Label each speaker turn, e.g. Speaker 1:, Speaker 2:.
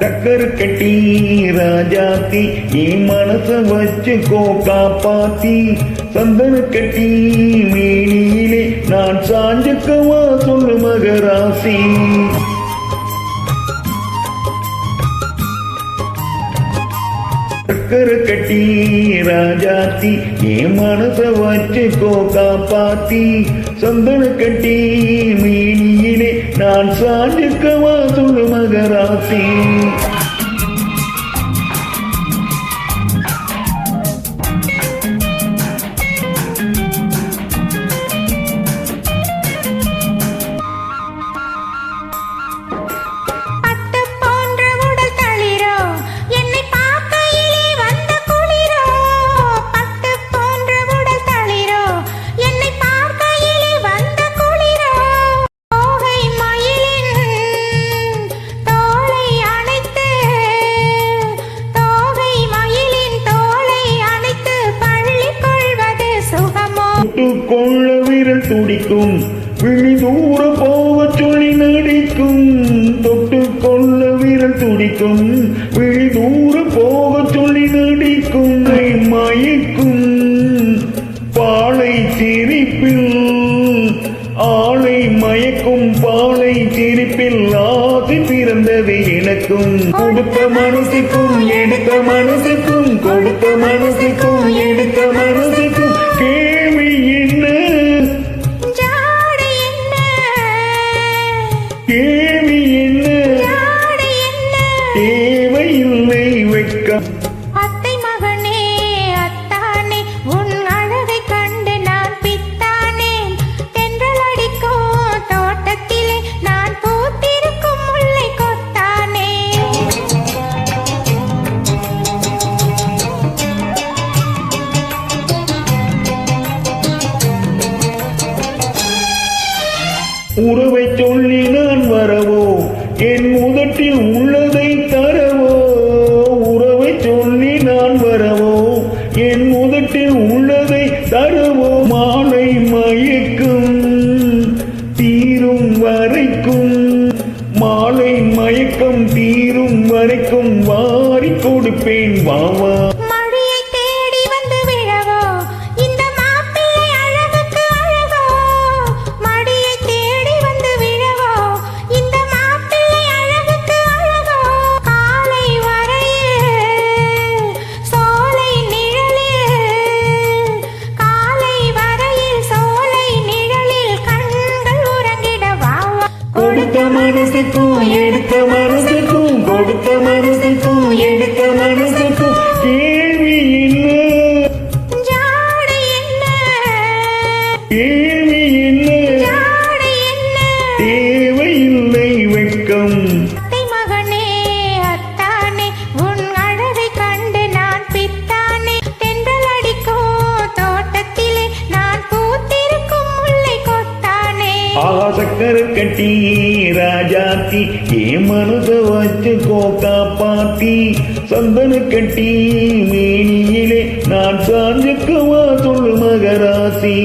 Speaker 1: சக்கர கட்டி ராஜாத்தி நீ மனச வச்சுக்கோ காப்பாத்தி சந்தன கட்டி மேனியிலே நான் சாஞ்சுக்கவா சொல்லு மகராசி சக்கர கட்டி ராஜாத்தி நீ மனச வச்சுக்கோ காப்பாத்தி சந்தன கட்டி மேனியிலே நான் சாஞ்சுக்கவா சொல்லு மகராசி கொள்ள விரல் துடிக்கும் விழி தூர போக சொல்லி நடிக்கும் தொட்டு கொள்ள விரல் துடிக்கும் விழி தூர போக சொல்லி நடிக்கும் மயக்கும் பாலை சிரிப்பில் ஆளை மயக்கும் பாலை சிரிப்பில் ஆசை பிறந்தது எனக்கும் கொடுத்த மனசுக்கும் எடுத்த மனசுக்கும் கொடுத்த மனசுக்கும் எடுத்த மனசுக்கும் கேள்வி என்ன கேள்வி என்ன தேவையில்லை வெட்கம்
Speaker 2: அத்தை மகனே அத்தானே உன் அழகை கண்டு நான் பித்தானேன் தென்றல் அடிக்கும் தோட்டத்திலே நான் பூத்திருக்கும் முல்லை கொத்தானே
Speaker 1: உறவை சொல்லி நான் வரவோ என் முதட்டில் உள்ளதை தரவோ உறவை சொல்லி நான் வரவோ என் முதட்டில் உள்ளதை தரவோ மாலை மயக்கும் தீரும் வரைக்கும் மாலை மயக்கம் தீரும் வரைக்கும் வாரி கொடுப்பேன் வாவா கொடுத்த மனசுக்கும் எடுத்த மனசுக்கும் கொடுத்த மனசுக்கும் எடுத்த மனசுக்கும் கேள்வி என்ன கேள்வி என்ன தேவையில்லை வெட்கம்
Speaker 2: மகனே அத்தானே உன் அழகை கண்டு நான் பித்தானே தென்றல் அடிக்கும் தோட்டத்திலே நான் பூத்திருக்கும் முல்லை கொத்தானே
Speaker 1: சக்கர கட்டி ராஜாத்தி என் மனச வச்சுக்கோ காப்பாத்தி சந்தன கட்டி மேனியிலே நான் சாஞ்சுக்கவா சொல்லு மகராசி